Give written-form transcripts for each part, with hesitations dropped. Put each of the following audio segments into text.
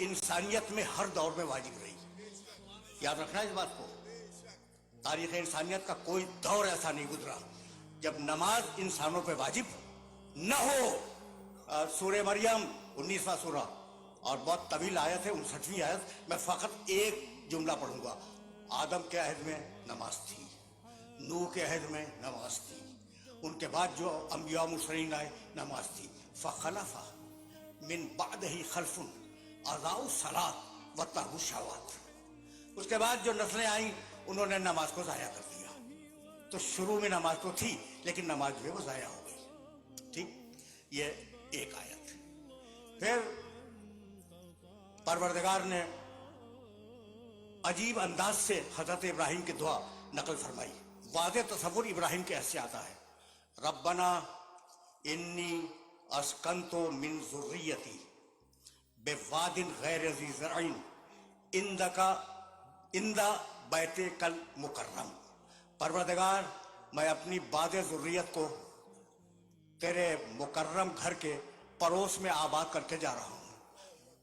इंसानियत में हर दौर में वाजिब रही। याद रखना इस बात को। तारीख़ इंसानियत का कोई दौर ऐसा नहीं गुजरा जब नमाज इंसानों पे वाजिब न हो। सूरह मरियम 19वां सूरा और बहुत तवील आयत है, 59वीं आयत। मैं फ़कत एक जुमला पढ़ूंगा। आदम के अहद में नमाज थी, नूह के अहद में नमाज थी, उनके बाद जो अंबिया मुरसलीन आए नमाज थी। फ़खलफ़ा मिन बादिही खल्फुन अज़ाउ सलात व तरकु शहवात। उसके बाद जो नस्लें आई उन्होंने नमाज को ज़ाया कर दिया। तो शुरू में नमाज तो थी लेकिन नमाज जो है वो ज़ाया हो गई। ठीक, ये एक आयत। फिर परवरदिगार ने अजीब अंदाज से हजरत इब्राहिम की दुआ नकल फरमाई। वाज़े तसव्वुर इब्राहिम के ऐसे आता है, रब्बना इन्नी अस्कंतो मिन ज़ुर्रियती बेवादिन गैर ज़ी ज़रअइन इंदा बैते कल मुकर्रम। परवरदिगार, मैं अपनी बादे ज़ुर्रियत को तेरे मुकर्रम घर के पड़ोस में आबाद करके जा रहा हूँ।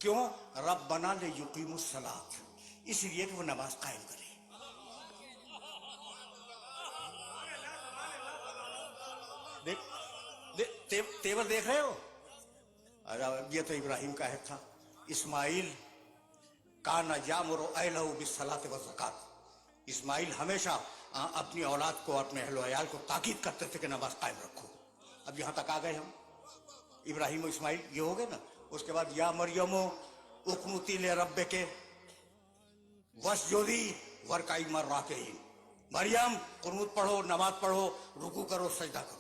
क्यों? रब्बना ले युकीमुस सलात, इसलिए कि वो नमाज कायम करे। तेवर देख रहे हो? अरे ये तो इब्राहिम का है था। इस्माइल काना यामुरु अहलहु बिस्सलाति व ज़कात। इस्माइल हमेशा अपनी औलाद को, अपने अहल वयाल को ताकीद करते थे कि नमाज कायम रखो। अब यहाँ तक आ गए हम, इब्राहिम और इस्माइल ये हो गए ना। उसके बाद या मरियमो उक़नुती ले रब्बिके वस्जुदी वरकाई मर्राकिईन। मरियम कुनूत पढ़ो, नमाज पढ़ो, रुकू करो, सजदा करो।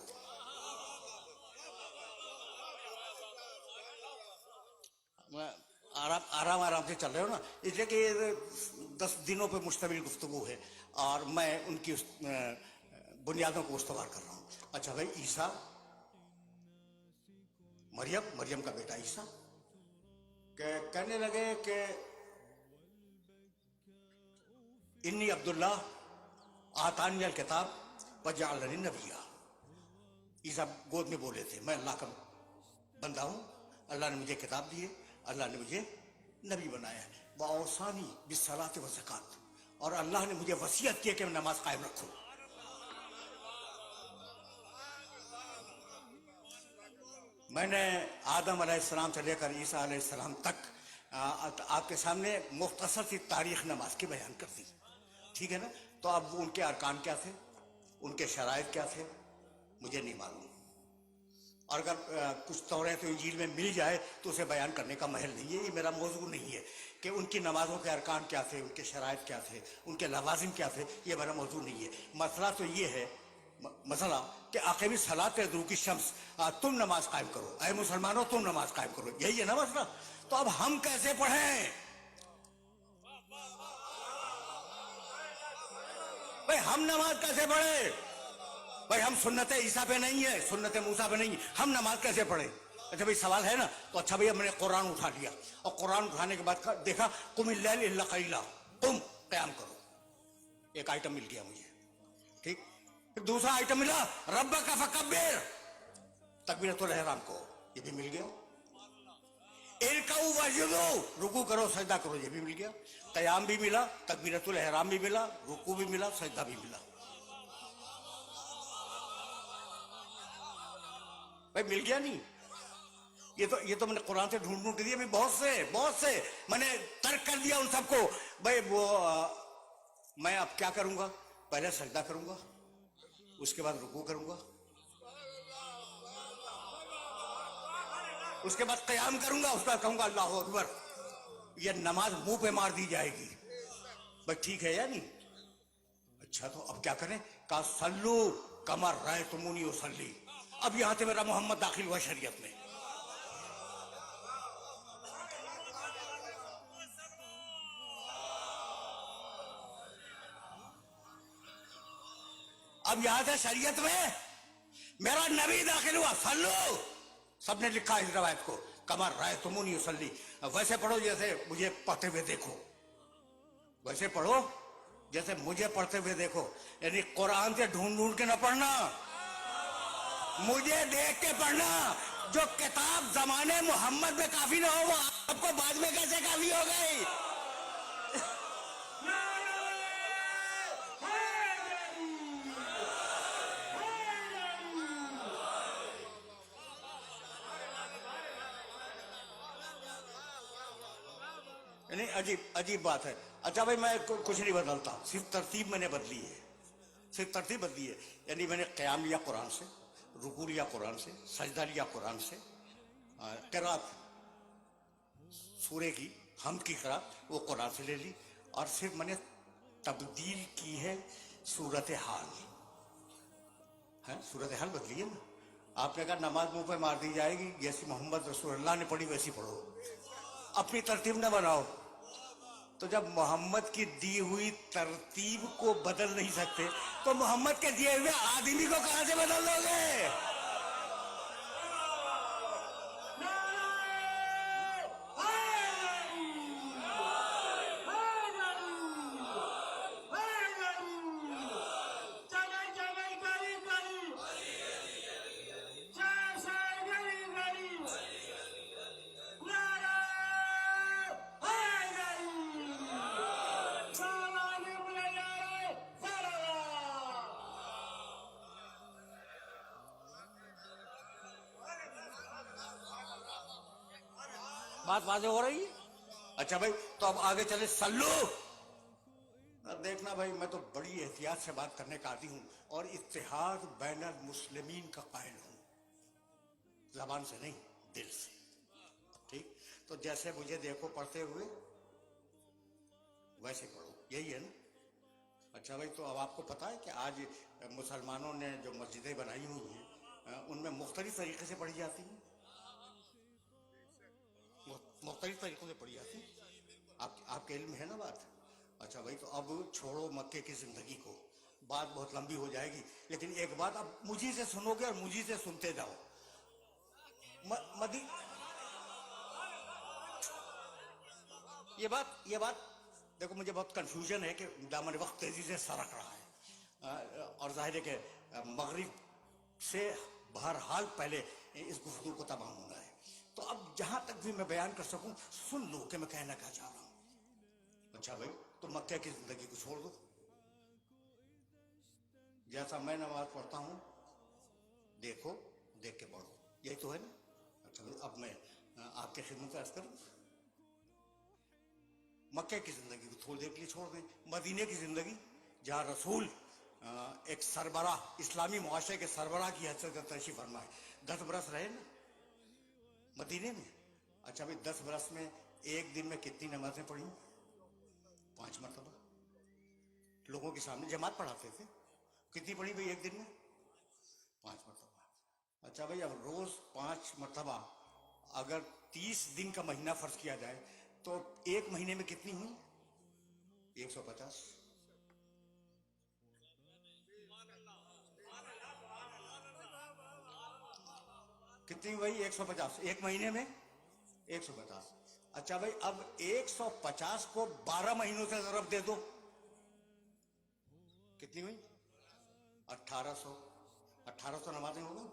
आराम से चल रहे हो ना, इसलिए कि 10 दिनों पे मुश्तमिल गुफ्तगू है और मैं उनकी बुनियादों को उस्तवार कर रहा हूँ। अच्छा भाई, ईसा, मरियम का बेटा ईसा कहने लगे कि इन्नी अब्दुल्ला आतानी अल किताब व जअलनी नबिय्या। ईसा गोद में बोले थे, मैं अल्लाह का बंदा हूँ, अल्लाह ने मुझे किताब दी है, अल्लाह ने मुझे नबी बनाया है। व औसानी बिस्सलात व ज़कात, और अल्लाह ने मुझे वसीयत की कि मैं नमाज कायम रखूं। मैंने आदम अलैहिस्सलाम से लेकर ईसा अलैहिस्सलाम तक आपके सामने मुख्तसर सी तारीख नमाज की बयान कर दी। ठीक है ना? तो अब उनके अरकान क्या थे, उनके शराइत क्या थे, मुझे नहीं मालूम। और अगर कुछ तौरात और इंजील में मिल जाए तो उसे बयान करने का महल नहीं है। ये मेरा मौजू नहीं है कि उनकी नमाजों के अरकान क्या थे, उनके शराइत क्या थे, उनके लवाजिम क्या थे। ये मेरा मौजू नहीं है। मसला तो ये है, मसला कि आखिरी सलात दुरू की शम्स, तुम नमाज कायम करो, ऐ मुसलमानों तुम नमाज कायम करो, यही है ना मसला। तो अब हम कैसे पढ़ें भाई? हम नमाज कैसे पढ़े भाई? हम सुन्नत ईसा पे नहीं है, सुन्नत मूसा पे नहीं है, हम नमाज कैसे पढ़े? अच्छा भाई, सवाल है ना। तो अच्छा भैया, मैंने कुरान उठा लिया और कुरान उठाने के बाद देखा कुमिल लैल इल्ला क़लीला, तुम क़याम करो। एक आइटम मिल गया मुझे। ठीक, फिर दूसरा आइटम मिला, रब्बका फकब्बिर, तकबीरतुल इहराम को, ये भी मिल गया। इरकाऊ वस्जुदू, रुकू करो, सजदा करो, ये भी मिल गया। क़याम भी मिला, तकबीरतुल इहराम भी मिला, रुकू भी मिला, सजदा भी मिला। भाई मिल गया नहीं? ये तो मैंने कुरान से ढूंढ के दिया भाई, बहुत से मैंने तर्क कर दिया उन सबको। भाई वो मैं अब क्या करूंगा? पहले सजदा करूंगा, उसके बाद रुकू करूंगा, उसके बाद क़याम करूंगा, उसके बाद कहूंगा अल्लाहु अकबर। ये नमाज मुंह पे मार दी जाएगी। भाई ठीक है या नहीं? अच्छा तो अब क्या करें? का सल्लू कमा रायतुमूनी उसल्ली। अब यहां से मेरा मोहम्मद दाखिल हुआ शरीयत में। अब यहां से शरीयत में मेरा नबी दाखिल हुआ। सल्लू, सबने लिखा इस रवायत को, कमर रायतुमूनी उसल्ली। वैसे पढ़ो जैसे मुझे पढ़ते हुए देखो, वैसे पढ़ो जैसे मुझे पढ़ते हुए देखो। यानी कुरान से ढूंढ के ना पढ़ना, मुझे देख के पढ़ना। जो किताब जमाने मोहम्मद में काफी ना हो वो आपको बाद में कैसे काफी पूरी हो गई। नहीं, अजीब अजीब बात है। अच्छा भाई, मैं कुछ नहीं बदलता, सिर्फ तरतीब मैंने बदली है, सिर्फ तरतीब बदली है। यानी मैंने क़याम लिया कुरान से, रुकू लिया कुरान से, सजदा लिया कुरान से, क़िरात सूरे की, हमद की क़िरात वो कुरान से ले ली, और सिर्फ मैंने तब्दील की है सूरत हाल है, सूरत हाल बदली है ना। आपने कहा नमाज मुंह पे मार दी जाएगी, जैसी मोहम्मद रसूलुल्लाह ने पढ़ी वैसी पढ़ो, अपनी तरतीब न बनाओ। तो जब मोहम्मद की दी हुई तरतीब को बदल नहीं सकते, तो मोहम्मद के दिए हुए आदमी को कहां से बदल दोगे? बात वाज़ेह हो रही है? अच्छा भाई, तो अब आगे चले, सल्लू। देखना भाई, मैं तो बड़ी एहतियात से बात करने का आदी हूं, और इत्तेहाद बैनल मुस्लिमीन का कायल हूं, जबान से नहीं, दिल से। ठीक, तो जैसे मुझे देखो पढ़ते हुए वैसे पढ़ो, यही है ना। अच्छा भाई, तो अब आपको पता है कि आज मुसलमानों ने जो मस्जिदें बनाई हुई हैं, उनमें मुख्तलिफ तरीके से पढ़ी जाती हैं, मुख्तलिफ तरीकों से पढ़ी जाती है। आपके इल्म है ना बात। अच्छा भाई, तो अब छोड़ो मक्के की जिंदगी को, बात बहुत लंबी हो जाएगी, लेकिन एक बात अब मुझी से सुनोगे और मुझी से सुनते जाओ। मदी ये बात देखो, मुझे बहुत कंफ्यूजन है कि दामन वक्त तेजी से सरक रहा है, और जाहिर है कि मगरिब से बहरहाल पहले इस गुफ्तगू को तमाम होना है। तो अब जहां तक भी मैं बयान कर सकूं, सुन लो कि मैं कहना क्या चाह रहा हूं। अच्छा भाई, तो मक्के की जिंदगी को छोड़ दो, जैसा मैं नमाज पढ़ता हूं देखो, देख के पढ़ो, यही तो है ना। अच्छा भाई, अब मैं आपके खिदमत अर्ज करूं, मक्के की जिंदगी को थोड़ी देर के लिए छोड़ दें, मदीने की जिंदगी, जहां रसूल एक सरबराह, इस्लामी मुआशरे के सरबराह की हैसियत से तशरीफ फरमा है। 10 बरस रहे ना मदीने में। अच्छा भाई, 10 बरस में एक दिन में कितनी नमाजें पढ़ी? 5 मरतबा। लोगों के सामने जमात पढ़ाते थे, कितनी पढ़ी भाई एक दिन में? 5 मरतबा। अच्छा भाई, अब रोज 5 मरतबा, अगर 30 दिन का महीना फर्ज किया जाए, तो एक महीने में कितनी हुई? 150। कितनी भाई? 150 एक महीने में 150। अच्छा भाई, अब 150 को 12 महीनों से ज़रब दे दो, कितनी हुई? 1800। 1800 नमाजें हो गई,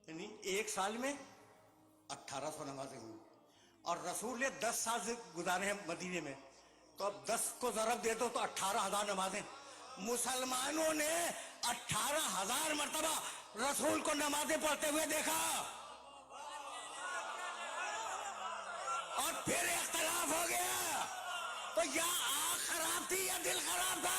यानी एक साल में 1800 नमाजें हुई। और रसूल ने 10 साल से गुजारे हैं मदीने में, तो अब 10 को ज़रब दे दो तो 18,000 नमाजें। मुसलमानों ने 18,000 मरतबा रसूल को नमाजें पढ़ते हुए देखा, और फिर इख्तलाफ हो गया। तो या आँख खराब थी या दिल खराब था?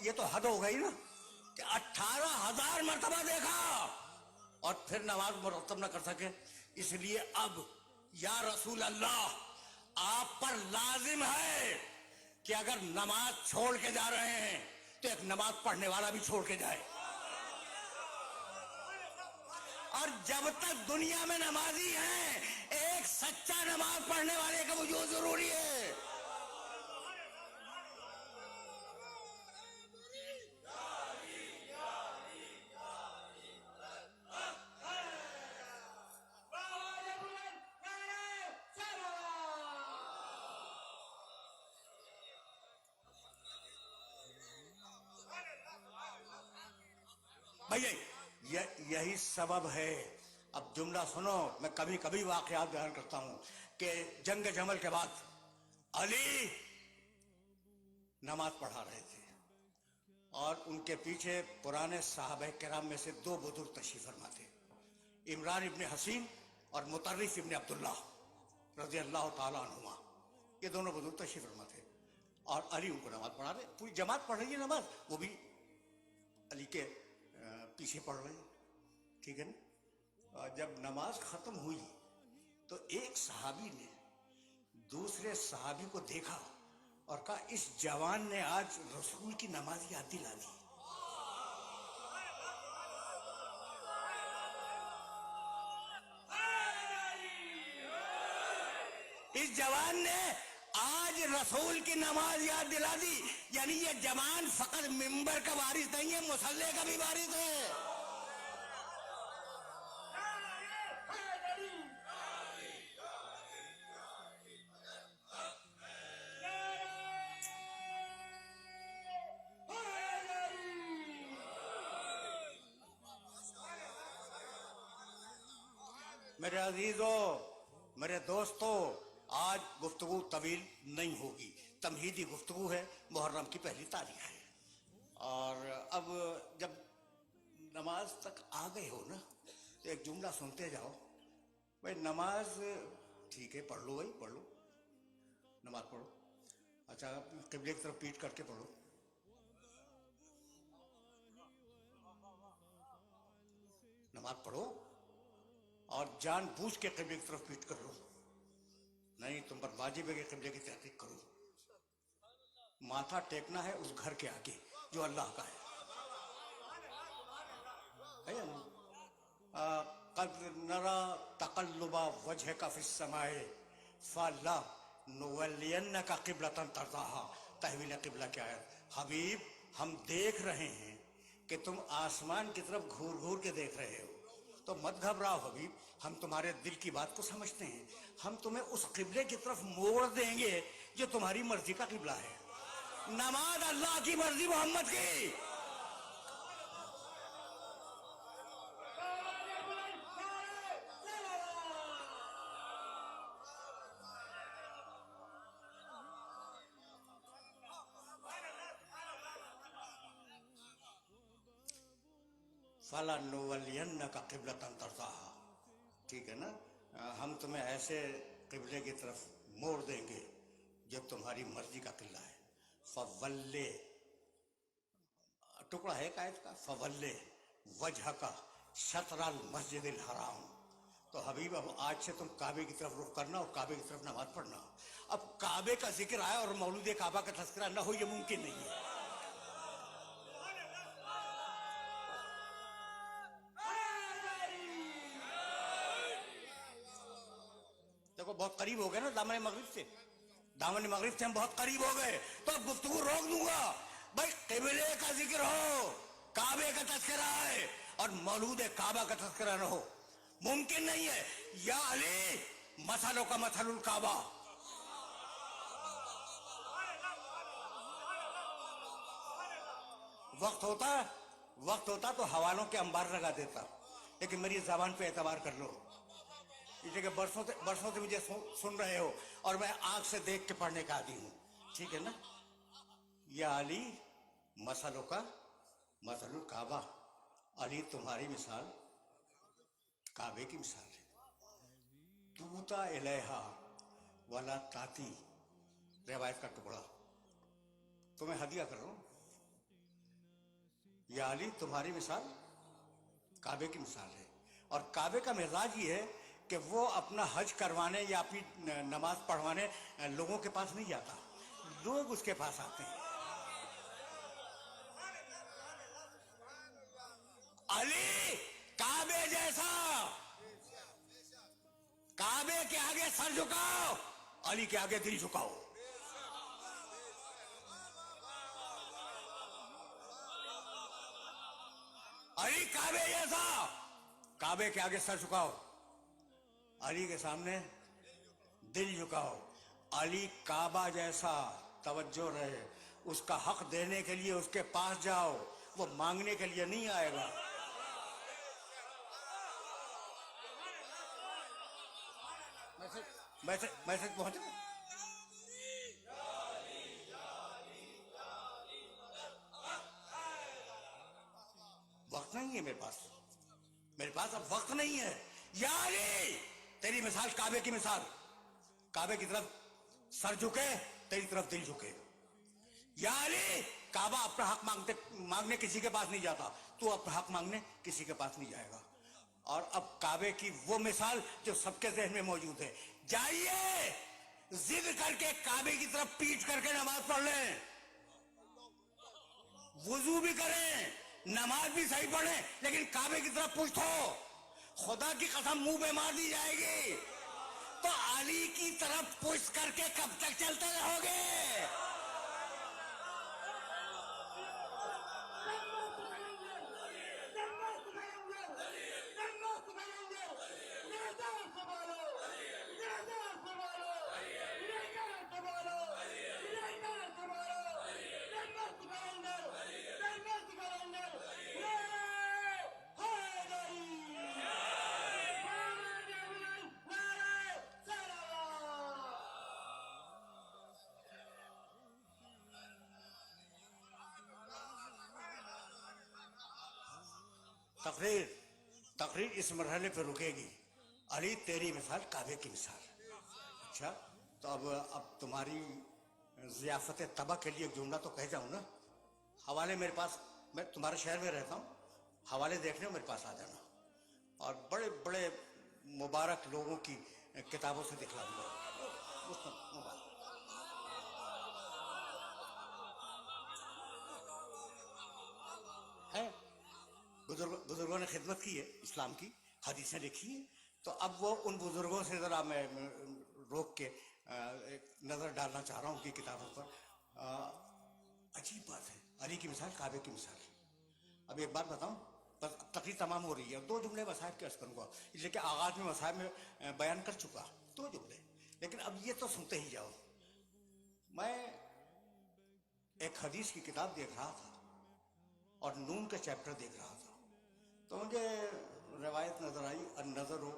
ये तो हद हो गई ना कि 18,000 मरतबा देखा और फिर नमाज मुरत्तब न कर सके। इसलिए अब या रसूल अल्लाह, आप पर लाजिम है कि अगर नमाज छोड़ के जा रहे हैं तो एक नमाज पढ़ने वाला भी छोड़ के जाए। और जब तक दुनिया में नमाजी हैं, एक सच्चा नमाज पढ़ने वाले का वजूद जरूरी है। بھائی یہی سبب ہے. اب جملہ سنو, میں کبھی کبھی واقعات بیان کرتا ہوں کہ جنگ جمل کے بعد علی نماز پڑھا رہے تھے اور ان کے پیچھے پرانے صحابہ کرام میں سے دو بزرگ تشریف فرما تھے, عمران ابن حسین اور مطرف ابن عبداللہ رضی اللہ تعالیٰ عنہما. یہ دونوں بزرگ تشریف فرما تھے اور علی ان کو نماز پڑھا رہے, پوری جماعت پڑھ رہی ہے نماز, وہ بھی علی کے پیچھے پڑھ رہے ہیں, ٹھیک ہے نا. اور جب نماز ختم ہوئی تو ایک صحابی نے دوسرے صحابی کو دیکھا اور کہا اس جوان نے آج رسول کی نماز یاد دلا دی. اس جوان نے آج رسول کی نماز یاد دلا دی. یعنی یہ جوان فقط منبر کا وارث نہیں ہے, مصلی کا بھی وارث ہے. میرے عزیزو, میرے دوستو, آج گفتگو طویل نہیں ہوگی, تمہیدی گفتگو ہے, محرم کی پہلی تاریخ ہے. اور اب جب نماز تک آ گئے ہو نا تو ایک جملہ سنتے جاؤ. بھائی نماز ٹھیک ہے, پڑھ لو بھائی, پڑھ لو, نماز پڑھو. اچھا قبلے کی طرف پیٹ کر کے پڑھو. نماز پڑھو اور جان بوجھ کے قبلے کی طرف پیٹ کر لو. نہیں, تم پر واجب ہے کہ قبلے کی تحقیق کرو. ماتھا ٹیکنا ہے اس گھر کے آگے جو اللہ کا ہے. قد نرى تقلب وجهك في السماء فلنولينك قبلة ترضاها. تحویل قبلہ کیا ہے حبیب, ہم دیکھ رہے ہیں کہ تم آسمان کی طرف گھور گھور کے دیکھ رہے ہو, تو مت گھبراؤ حبیب, ہم تمہارے دل کی بات کو سمجھتے ہیں. ہم تمہیں اس قبلے کی طرف موڑ دیں گے جو تمہاری مرضی کا قبلہ ہے. نماز اللہ کی مرضی, محمد کی. فَلَنُوَلِّيَنَّكَ قِبْلَةً تَرْضَاهَا. ٹھیک ہے نا, ہم تمہیں ایسے قبلے کی طرف موڑ دیں گے جو تمہاری مرضی کا قبلہ ہے. فَوَلِّ ٹکڑا ہے آیت کا, فَوَلِّ وَجْهَكَ شَطْرَ الْمَسْجِدِ الْحَرَامِ. تو حبیب اب آج سے تم کعبے کی طرف رخ کرنا اور کعبے کی طرف نماز پڑھنا. اب کعبے کا ذکر آیا اور مولود کعبہ کا تذکرہ نہ ہو, یہ ممکن نہیں ہے. دیکھو بہت قریب ہو گئے نا دامن مغرب سے, دامن مغرب سے ہم بہت قریب ہو گئے, تو اب گفتگو روک دوں گا. بھائی قبلے کا ذکر ہو, کعبے کا تذکرہ ہے, اور مولود کعبہ کا تذکرہ نہ ہو, ممکن نہیں ہے. یا علی مثلوں کا مثل الکعبہ. وقت ہوتا تو حوالوں کے انبار لگا دیتا, لیکن میری زبان پہ اعتبار کر لو. یہ کہ برسوں سے مجھے سن رہے ہو اور میں آنکھ سے دیکھ کے پڑھنے کا عادی ہوں, ٹھیک ہے نا. یا علی مثلوں کا مثل الکعبہ. علی تمہاری مثال کعبے کی مثال ہے. توتا الیہا ولا تاتی, روایت کا ٹکڑا, تمہیں ہدیہ کر رہا ہوں. یا علی تمہاری مثال کعبے کی مثال ہے, اور کعبے کا مزاج یہ ہے کہ وہ اپنا حج کروانے یا اپنی نماز پڑھوانے لوگوں کے پاس نہیں جاتا, لوگ اس کے پاس آتے ہیں. علی کعبے جیسا, کعبے کے آگے سر جھکاؤ, علی کے آگے دل جھکاؤ. علی کعبے جیسا, کعبے کے آگے سر جھکاؤ, علی کے سامنے دل جھکاؤ. علی کعبہ جیسا, توجہ رہے, اس کا حق دینے کے لیے اس کے پاس جاؤ, وہ مانگنے کے لیے نہیں آئے گا. मैसेज पहुंचे? वक्त नहीं है मेरे पास अब वक्त नहीं है। यारी तेरी मिसाल काबे की मिसाल, काबे की तरफ सर झुके, तेरी तरफ दिल झुके। यानी काबा अपना हक मांगने किसी के पास नहीं जाता, तू अपना हक मांगने किसी के पास नहीं जाएगा। और अब काबे की वो मिसाल जो सबके जहन में मौजूद है, जाइए जिद करके काबे की तरफ पीठ करके नमाज पढ़ लें, वुजू भी करें, नमाज भी सही पढ़ें, लेकिन काबे की तरफ पुष्ट हो। खुदा की कसम मुंह पे मार दी जाएगी। तो अली की तरफ पुष्ट करके कब तक चलते रहोगे? तकरीर तकरीर इस मरहले पर रुकेगी। अली तेरी मिसाल काबे की मिसाल। अच्छा, तो अब तुम्हारी ज़ियाफ़त तबा के लिए एक जुमला तो कह जाऊं ना। हवाले मेरे पास, मैं तुम्हारे शहर में रहता हूँ, हवाले देखने को मेरे पास आ जाना, और बड़े बड़े मुबारक लोगों की किताबों से दिखलाऊंगा। है बुजुर्गों ने खिदमत की है, इस्लाम की हदीसें लिखी है, तो अब वो उन बुजुर्गों से ज़रा मैं रोक के एक नज़र डालना चाह रहा हूँ उनकी किताबों पर। अजीब बात है, अली की मिसाल काबे की मिसाल। अब एक बात बताऊँ, बस तकरीर तमाम हो रही है, दो जुमले मसाहब के अर्ज करूँगा, इसलिए कि आगाज़ में मसाहब में बयान कर चुका, दो जुमले, लेकिन अब ये तो सुनते ही जाओ। मैं एक हदीस की किताब देख रहा था और नून के चैप्टर देख रहा था, तो मुझे रिवायत नजर आई, अन्नज़रु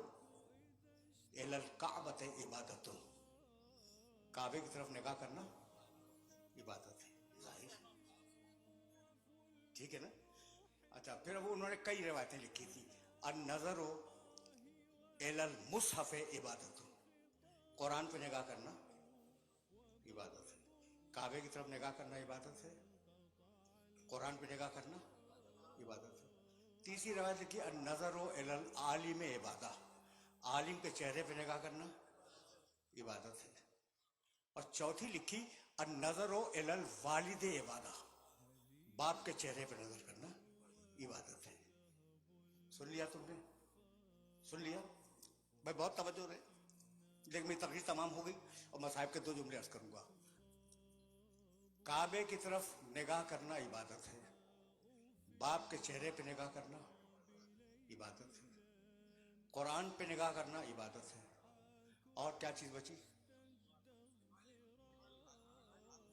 इलल काबत इबादतुन, काबे की तरफ निगाह करना इबादत है, जाहिर, ठीक है ना। अच्छा, फिर वो उन्होंने कई रिवायतें लिखी थी, अन्नज़रु इलल मुसहफ़ इबादतुन, कुरान पे निगाह करना इबादत है, काबे की तरफ निगाह करना इबादत है, कुरान पे निगाह करना इबादत है। तीसरी रवायत लिखी, अन्नज़रु इलल आलिम इबादा, आलिम के चेहरे पे निगाह करना इबादत है। और चौथी लिखी, अन्नज़रु इलल वालिद इबादा, बाप के चेहरे पे नजर करना इबादत है। सुन लिया तुमने? सुन लिया भाई, बहुत तवज्जो रहे, लेकिन मेरी तकरीर तमाम हो गई और मैं साहिब के दो जुमले अर्ज करूंगा। काबे की तरफ निगाह करना इबादत है, बाप के चेहरे पे निगाह करना इबादत है, कुरान पे निगाह करना इबादत है, और क्या चीज बची?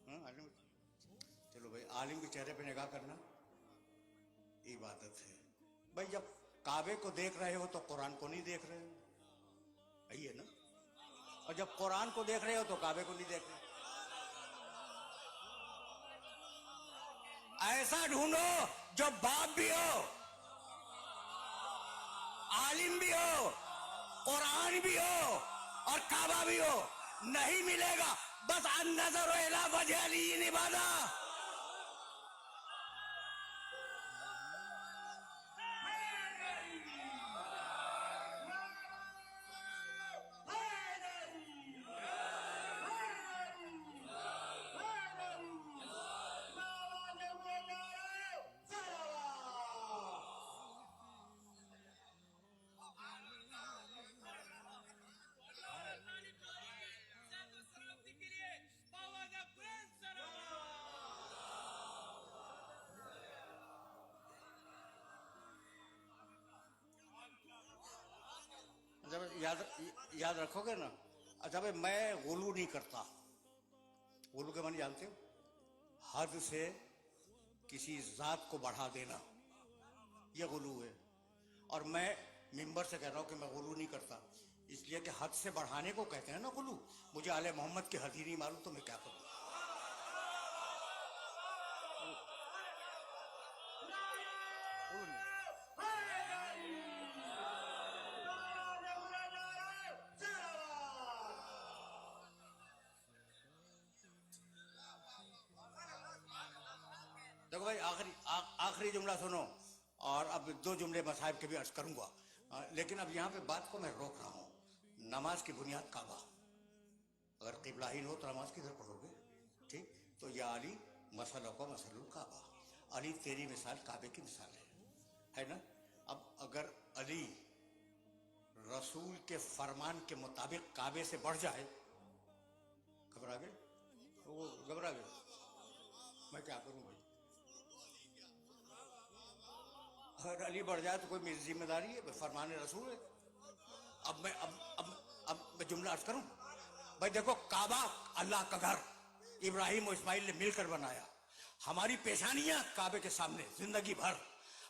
आलिम, चलो भाई, आलिम के चेहरे पे निगाह करना इबादत है। भाई जब काबे को देख रहे हो तो कुरान को नहीं देख रहे हो, यही है ना। और जब कुरान को देख रहे हो तो काबे को नहीं देख रहे। ऐसा ढूंढो जो बाप भी हो, आलिम भी हो, कुरान भी हो और काबा भी हो, नहीं मिलेगा। बस अन्नज़रु इला वजह अली इबादत। जब याद रखोगे ना। अच्छा भाई, मैं गुलू नहीं करता। गुलू के माने जानते हो? हद से किसी जात को बढ़ा देना, ये गुलू है। और मैं मिंबर से कह रहा हूं कि मैं गुलू नहीं करता। اس لیے کہ حد سے بڑھانے کو کہتے ہیں نا غلو. مجھے آل محمد کی حد ہی نہیں معلوم تو میں کیا کروں. دیکھو بھائی آخری جملہ سنو اور اب 2 جملے مصاحب کے بھی عرض کروں گا. لیکن اب یہاں پہ بات کو میں روک رہا ہوں. نماز کی بنیاد کعبہ. اگر قبلہ ہی ہو تو نماز کدھر پڑھو گے؟ ٹھیک تو یا علی مسئلہ کو مسئلہ کعبہ. علی تیری مثال کعبے کی مثال ہے نا. اب اگر علی رسول کے فرمان کے مطابق کعبے سے بڑھ جائے, گھبرا گئے وہ گھبرا گئے, میں کیا کروں بھائی؟ اگر علی بڑھ جائے تو کوئی میری ذمہ داری ہے؟ فرمان رسول ہے. اب میں جملہ عرض کروں. بھائی دیکھو کعبہ اللہ کا گھر ابراہیم و اسماعیل نے مل کر بنایا. ہماری پیشانیاں کعبے کے سامنے زندگی بھر.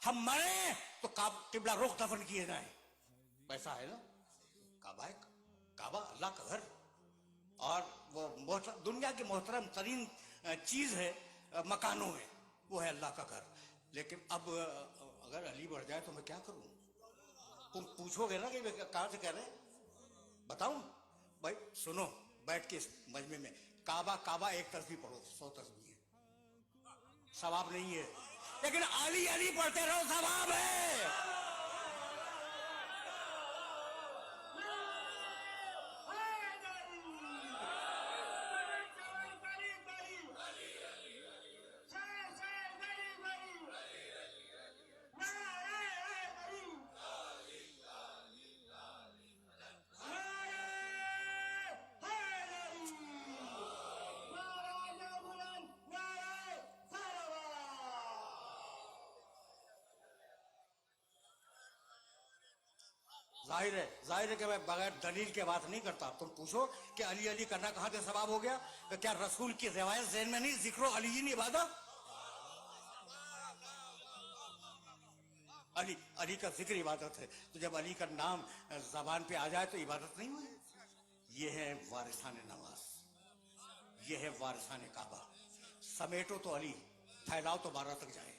ہم مریں تو قبلہ رخ دفن کیے جائیں. ویسا ہے نا. کعبہ اللہ کا گھر اور وہ دنیا کی محترم ترین چیز ہے مکانوں میں, وہ ہے اللہ کا گھر. لیکن اب اگر علی بڑھ جائے تو میں کیا کروں؟ تم پوچھو گے نا کہ کہاں سے کہہ رہے ہیں, بتاؤں؟ بھائی سنو بیٹھ کے اس مجمع میں, کعبہ ایک تصویر پڑھو 100 تصویر ثواب نہیں ہے, لیکن علی علی پڑھتے رہو ثواب ہے. ظاہر ہے کہ میں بغیر دلیل کے بات نہیں کرتا. تم پوچھو کہ علی علی کرنا کہاں سے ثواب ہو گیا؟ کیا رسول کی روایت ذہن میں نہیں؟ ذکر و علی نہیں عبادت؟ علی کا ذکر عبادت ہے. تو جب علی کا نام زبان پہ آ جائے تو عبادت نہیں ہوئی؟ یہ ہے وارثان نماز, یہ ہے وارثان کعبہ. سمیٹو تو علی, پھیلاؤ تو 12 تک جائے.